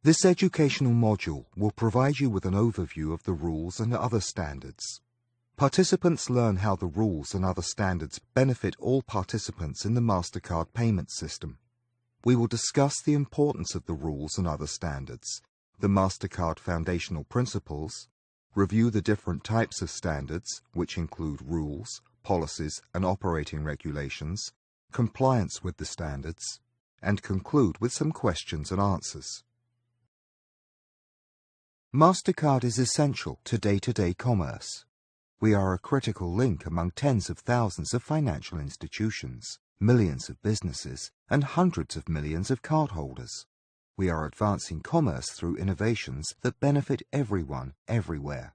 This educational module will provide you with an overview of the rules and other standards. Participants learn how the rules and other standards benefit all participants in the MasterCard payment system. We will discuss the importance of the rules and other standards, the MasterCard foundational principles, review the different types of standards, which include rules, policies, and operating regulations, compliance with the standards, and conclude with some questions and answers. MasterCard is essential to day-to-day commerce. We are a critical link among tens of thousands of financial institutions, millions of businesses, and hundreds of millions of cardholders. We are advancing commerce through innovations that benefit everyone, everywhere.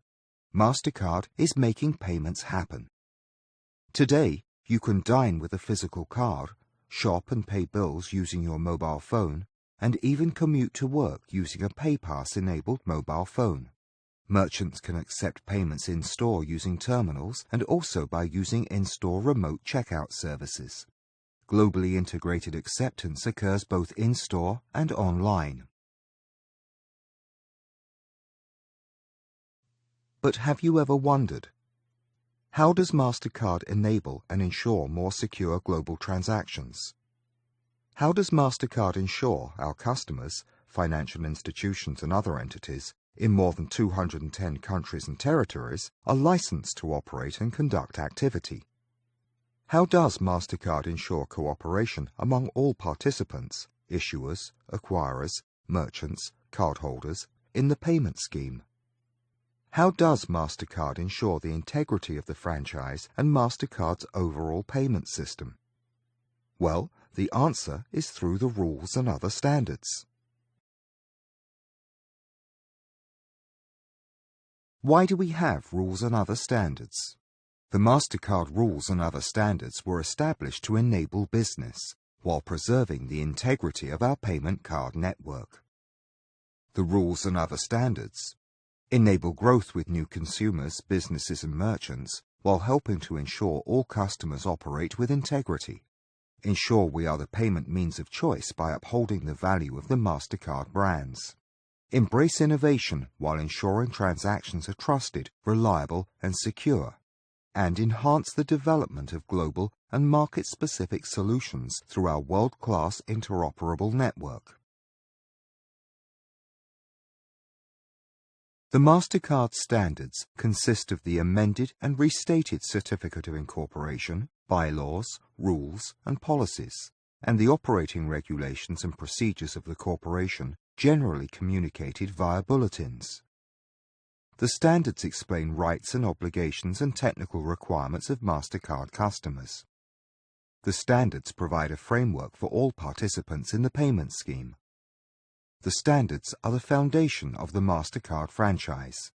MasterCard is making payments happen. Today, you can dine with a physical card, shop and pay bills using your mobile phone, and even commute to work using a PayPass-enabled mobile phone. Merchants can accept payments in-store using terminals and also by using in-store remote checkout services. Globally integrated acceptance occurs both in-store and online. But have you ever wondered, how does MasterCard enable and ensure more secure global transactions? How does MasterCard ensure our customers, financial institutions and other entities in more than 210 countries and territories are licensed to operate and conduct activity? How does MasterCard ensure cooperation among all participants, issuers, acquirers, merchants, cardholders, in the payment scheme? How does MasterCard ensure the integrity of the franchise and MasterCard's overall payment system? Well, the answer is through the rules and other standards. Why do we have rules and other standards? The MasterCard rules and other standards were established to enable business, while preserving the integrity of our payment card network. The rules and other standards enable growth with new consumers, businesses and merchants, while helping to ensure all customers operate with integrity. Ensure we are the payment means of choice by upholding the value of the MasterCard brands. Embrace innovation while ensuring transactions are trusted, reliable and secure. And enhance the development of global and market-specific solutions through our world-class interoperable network. The MasterCard standards consist of the amended and restated Certificate of Incorporation, bylaws, rules and policies, and the operating regulations and procedures of the corporation generally communicated via bulletins. The standards explain rights and obligations and technical requirements of MasterCard customers. The standards provide a framework for all participants in the payment scheme. The standards are the foundation of the MasterCard franchise.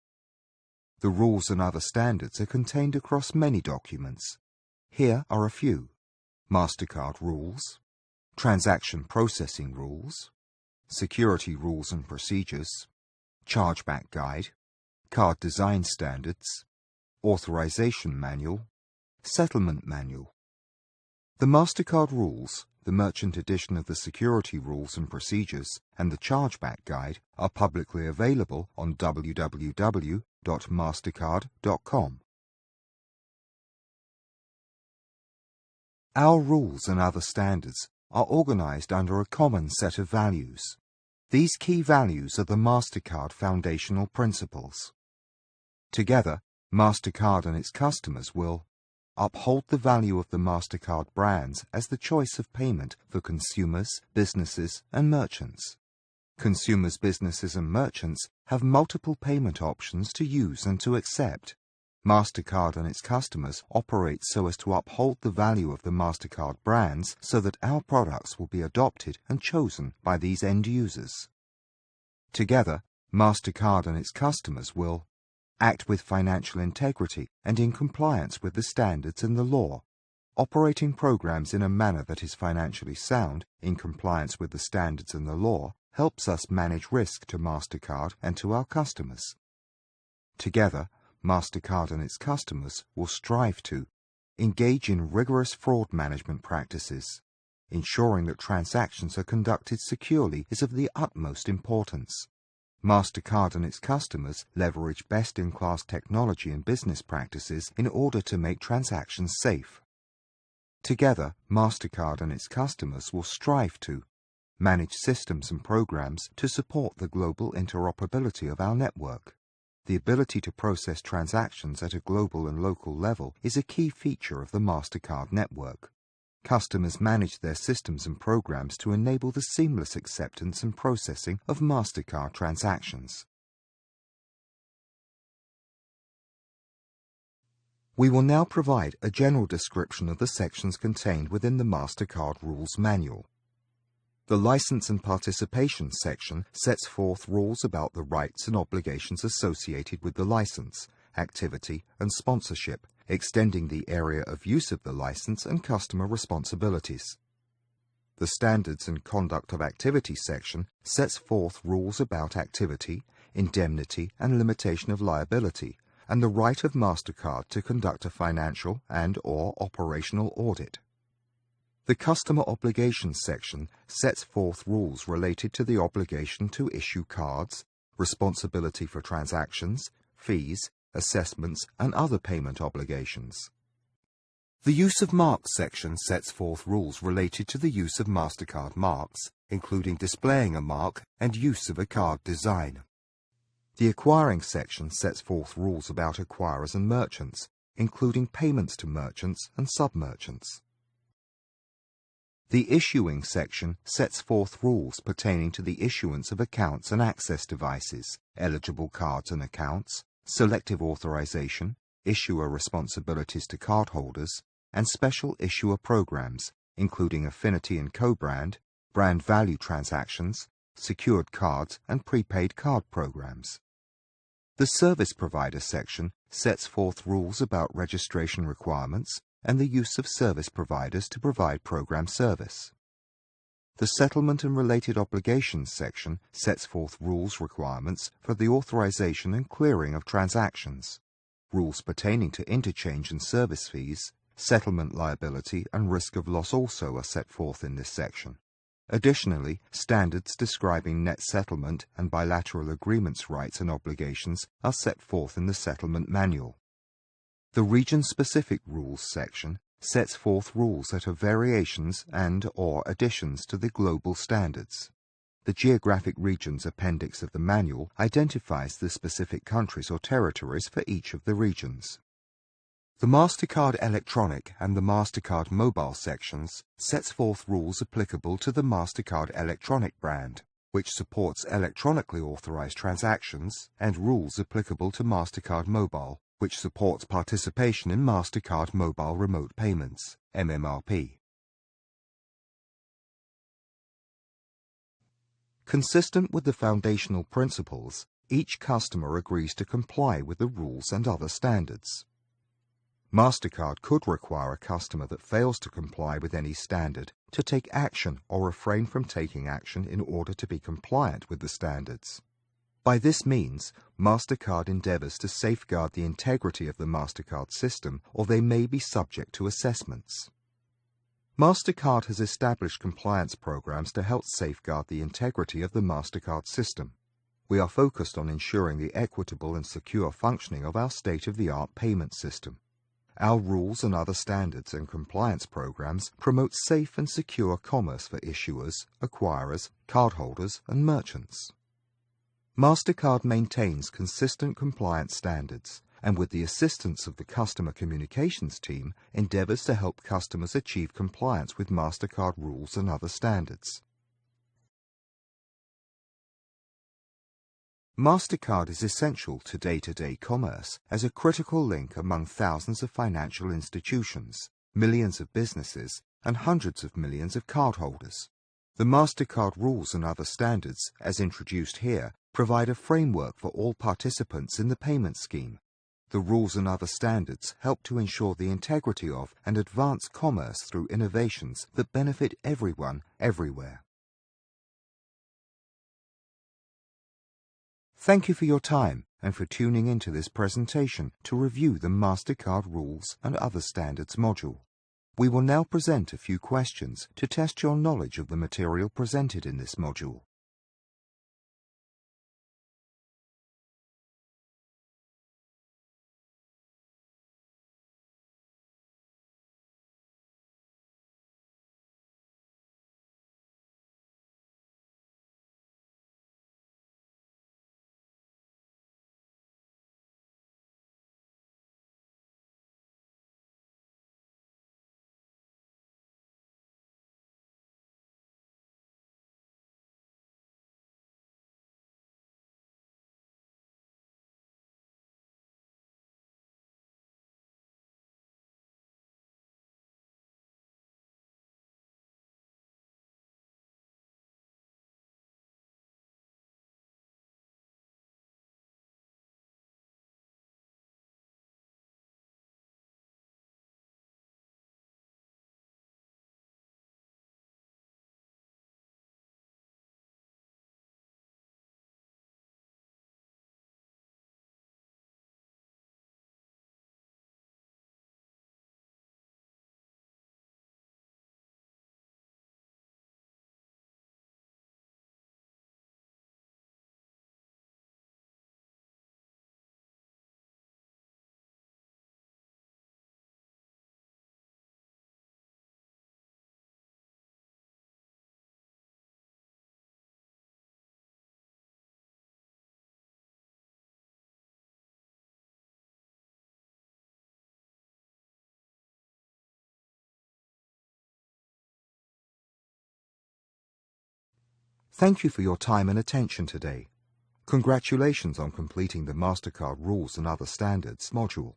The rules and other standards are contained across many documents. Here are a few: MasterCard rules, transaction processing rules, security rules and procedures, chargeback guide, card design standards, authorization manual, settlement manual. The MasterCard rules, the merchant edition of the security rules and procedures, and the chargeback guide are publicly available on www.mastercard.com. Our rules and other standards are organized under a common set of values. These key values are the MasterCard foundational principles. Together, MasterCard and its customers will uphold the value of the MasterCard brands as the choice of payment for consumers, businesses, and merchants. Consumers, businesses, and merchants have multiple payment options to use and to accept. MasterCard and its customers operate so as to uphold the value of the MasterCard brands so that our products will be adopted and chosen by these end users. Together, MasterCard and its customers will act with financial integrity and in compliance with the standards and the law, operating programs in a manner that is financially sound in compliance with the standards and the law helps us manage risk to MasterCard and to our customers. Together, MasterCard and its customers will strive to engage in rigorous fraud management practices, Ensuring that transactions are conducted securely is of the utmost importance. MasterCard and its customers leverage best-in-class technology and business practices in order to make transactions safe. Together, MasterCard and its customers will strive to manage systems and programs to support the global interoperability of our network. The ability to process transactions at a global and local level is a key feature of the MasterCard network. Customers manage their systems and programs to enable the seamless acceptance and processing of MasterCard transactions. We will now provide a general description of the sections contained within the MasterCard Rules Manual. The License and Participation section sets forth rules about the rights and obligations associated with the license, activity, and sponsorship, extending the area of use of the license and customer responsibilities. The Standards and Conduct of Activity section sets forth rules about activity, indemnity, and limitation of liability, and the right of MasterCard to conduct a financial and/or operational audit. The Customer Obligations section sets forth rules related to the obligation to issue cards, responsibility for transactions, fees, assessments, and other payment obligations. The Use of Marks section sets forth rules related to the use of MasterCard marks, including displaying a mark and use of a card design. The Acquiring section sets forth rules about acquirers and merchants, including payments to merchants and sub-merchants. The Issuing section sets forth rules pertaining to the issuance of accounts and access devices, eligible cards and accounts, selective authorization, issuer responsibilities to cardholders, and special issuer programs, including affinity and co-brand, brand value transactions, secured cards, and prepaid card programs. The Service Provider section sets forth rules about registration requirements and the use of service providers to provide program service. The Settlement and Related Obligations section sets forth rules requirements for the authorization and clearing of transactions. Rules pertaining to interchange and service fees, settlement liability, and risk of loss also are set forth in this section. Additionally, standards describing net settlement and bilateral agreements rights and obligations are set forth in the Settlement Manual. The Region-Specific Rules section sets forth rules that are variations and/or additions to the global standards. The Geographic Regions appendix of the manual identifies the specific countries or territories for each of the regions. The MasterCard Electronic and the MasterCard Mobile sections sets forth rules applicable to the MasterCard Electronic brand, which supports electronically authorized transactions, and rules applicable to MasterCard Mobile, which supports participation in MasterCard Mobile Remote Payments, MMRP. Consistent with the foundational principles, each customer agrees to comply with the rules and other standards. MasterCard could require a customer that fails to comply with any standard to take action or refrain from taking action in order to be compliant with the standards. By this means, MasterCard endeavors to safeguard the integrity of the MasterCard system, or they may be subject to assessments. MasterCard has established compliance programs to help safeguard the integrity of the MasterCard system. We are focused on ensuring the equitable and secure functioning of our state-of-the-art payment system. Our rules and other standards and compliance programs promote safe and secure commerce for issuers, acquirers, cardholders, and merchants. MasterCard maintains consistent compliance standards and, with the assistance of the Customer Communications team, endeavors to help customers achieve compliance with MasterCard rules and other standards. MasterCard is essential to day-to-day commerce as a critical link among thousands of financial institutions, millions of businesses, and hundreds of millions of cardholders. The MasterCard rules and other standards, as introduced here, provide a framework for all participants in the payment scheme. The rules and other standards help to ensure the integrity of and advance commerce through innovations that benefit everyone, everywhere. Thank you for your time and for tuning into this presentation to review the MasterCard Rules and Other Standards module. We will now present a few questions to test your knowledge of the material presented in this module. Thank you for your time and attention today. Congratulations on completing the MasterCard Rules and Other Standards module.